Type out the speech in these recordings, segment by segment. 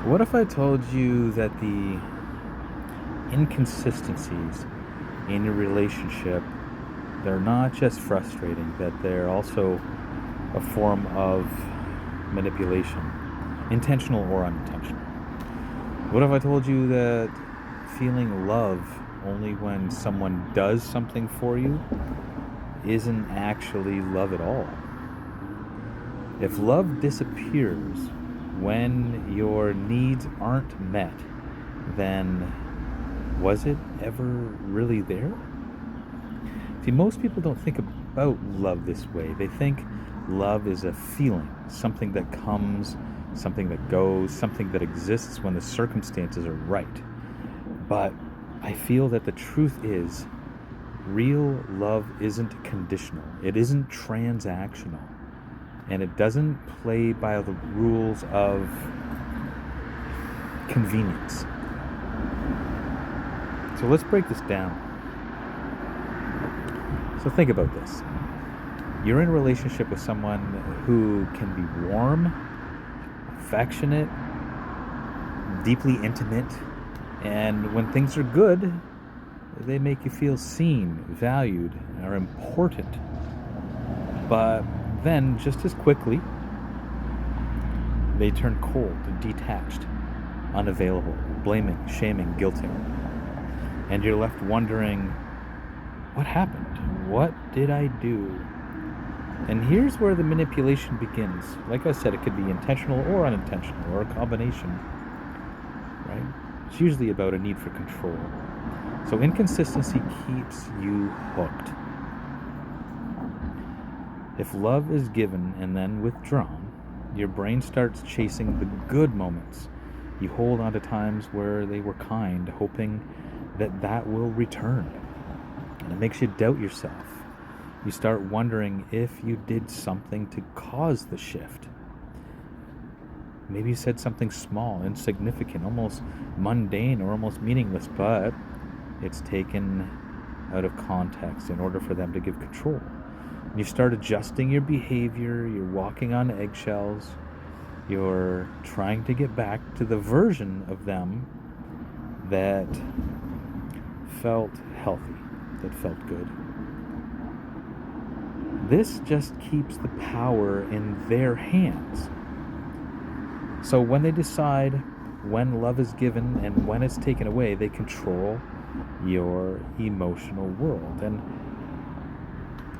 What if I told you that the inconsistencies in your relationship, they're not just frustrating, that they're also a form of manipulation, intentional or unintentional? What if I told you that feeling love only when someone does something for you isn't actually love at all? If love disappears when your needs aren't met, then was it ever really there? See, most people don't think about love this way. They think love is a feeling, something that comes, something that goes, something that exists when the circumstances are right. But I feel that the truth is, real love isn't conditional, it isn't transactional, and it doesn't play by the rules of convenience. So let's break this down. So think about this. You're in a relationship with someone who can be warm, affectionate, deeply intimate, and when things are good, they make you feel seen, valued, or important. But then, just as quickly, they turn cold, detached, unavailable, blaming, shaming, guilting. And you're left wondering, what happened? What did I do? And here's where the manipulation begins. Like I said, it could be intentional or unintentional, or a combination, right? It's usually about a need for control. So inconsistency keeps you hooked. If love is given and then withdrawn, your brain starts chasing the good moments. You hold on to times where they were kind, hoping that will return. And it makes you doubt yourself. You start wondering if you did something to cause the shift. Maybe you said something small, insignificant, almost mundane or almost meaningless, but it's taken out of context in order for them to give control. And you start adjusting your behavior, you're walking on eggshells, you're trying to get back to the version of them that felt healthy, that felt good. This just keeps the power in their hands. So when they decide when love is given and when it's taken away, they control your emotional world. And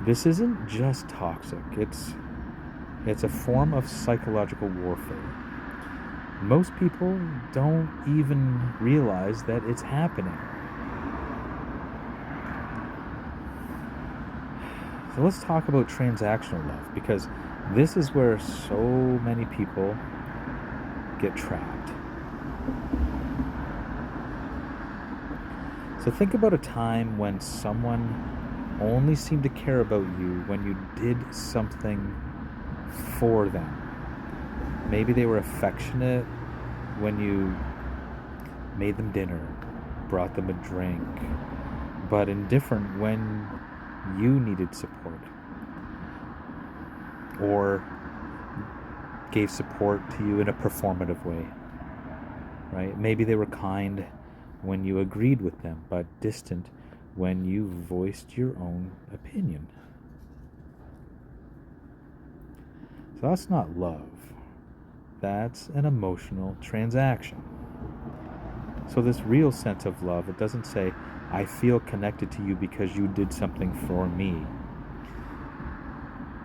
this isn't just toxic, it's a form of psychological warfare. Most people don't even realize that it's happening. So let's talk about transactional love, because this is where so many people get trapped. So think about a time when someone only seemed to care about you when you did something for them. Maybe they were affectionate when you made them dinner, brought them a drink, but indifferent when you needed support, or gave support to you in a performative way, right? Maybe they were kind when you agreed with them, but distant when you voiced your own opinion. So that's not love. That's an emotional transaction. So this real sense of love, it doesn't say, I feel connected to you because you did something for me.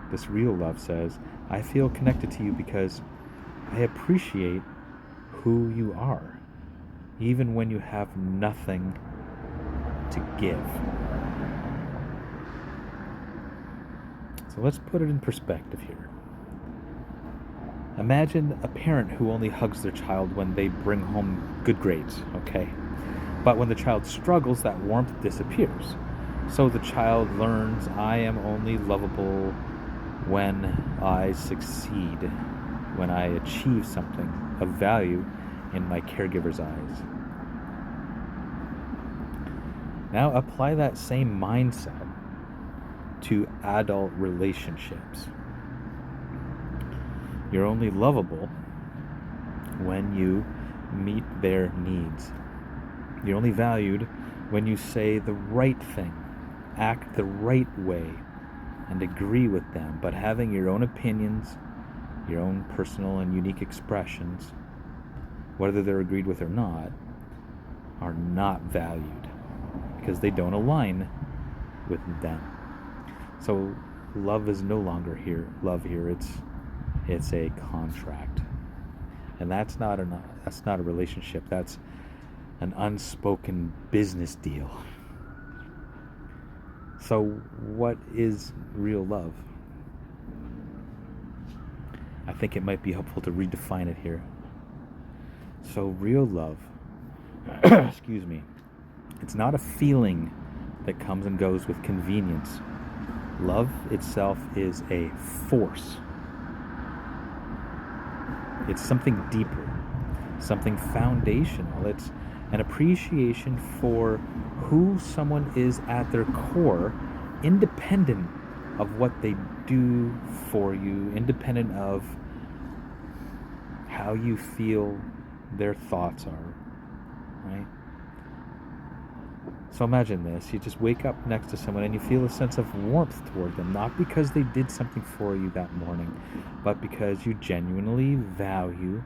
This real love says, I feel connected to you because I appreciate who you are, even when you have nothing to give. So let's put it in perspective here. Imagine a parent who only hugs their child when they bring home good grades, okay? But when the child struggles, that warmth disappears. So the child learns, I am only lovable when I succeed, when I achieve something of value in my caregiver's eyes. Now apply that same mindset to adult relationships. You're only lovable when you meet their needs. You're only valued when you say the right thing, act the right way, and agree with them, but having your own opinions, your own personal and unique expressions, whether they're agreed with or not, are not valued because they don't align with them. So love is no longer love here. It's a contract. And that's not a relationship. That's an unspoken business deal. So what is real love? I think it might be helpful to redefine it here. So real love, excuse me, it's not a feeling that comes and goes with convenience. Love itself is a force. It's something deeper, something foundational. It's an appreciation for who someone is at their core, independent of what they do for you, independent of how you feel their thoughts are, right? So imagine this, you just wake up next to someone and you feel a sense of warmth toward them, not because they did something for you that morning, but because you genuinely value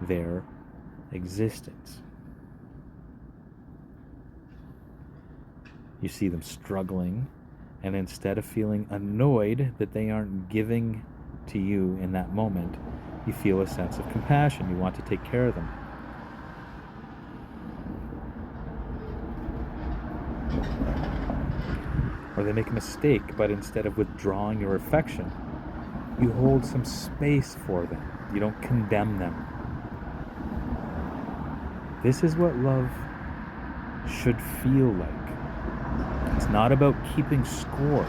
their existence. You see them struggling, and instead of feeling annoyed that they aren't giving to you in that moment, you feel a sense of compassion. You want to take care of them. Or they make a mistake, but instead of withdrawing your affection, you hold some space for them. You don't condemn them. This is what love should feel like. It's not about keeping score.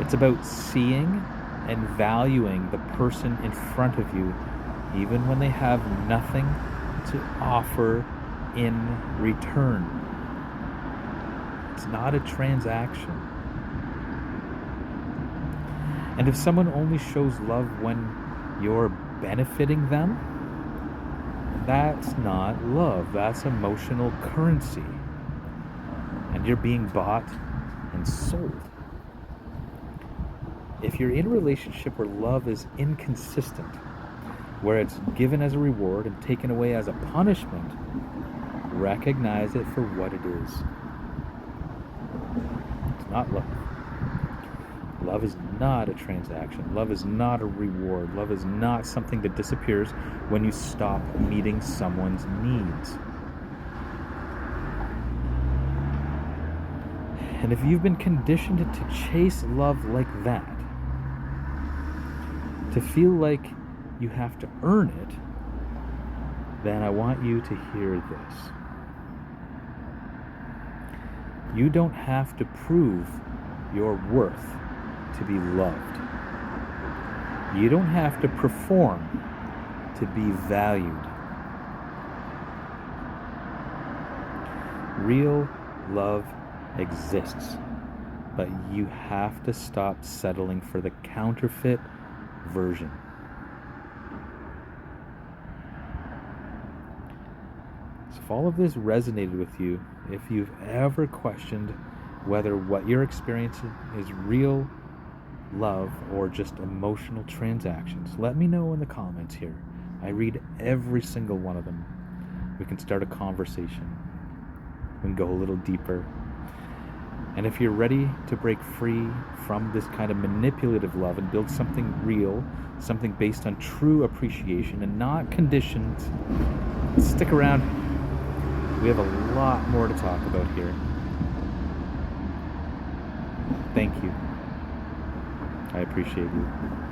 It's about seeing and valuing the person in front of you, even when they have nothing to offer in return. It's not a transaction. And if someone only shows love when you're benefiting them, that's not love. That's emotional currency. And you're being bought and sold. If you're in a relationship where love is inconsistent, where it's given as a reward and taken away as a punishment, recognize it for what it is. It's not love. Love is not a transaction. Love is not a reward. Love is not something that disappears when you stop meeting someone's needs. And if you've been conditioned to chase love like that, to feel like you have to earn it, then I want you to hear this. You don't have to prove your worth to be loved. You don't have to perform to be valued. Real love exists, but you have to stop settling for the counterfeit version. So if all of this resonated with you, if you've ever questioned whether what you're experiencing is real love or just emotional transactions, let me know in the comments here. I read every single one of them. We can start a conversation. We can go a little deeper. And if you're ready to break free from this kind of manipulative love and build something real, something based on true appreciation and not conditions, stick around. We have a lot more to talk about here. Thank you. I appreciate you.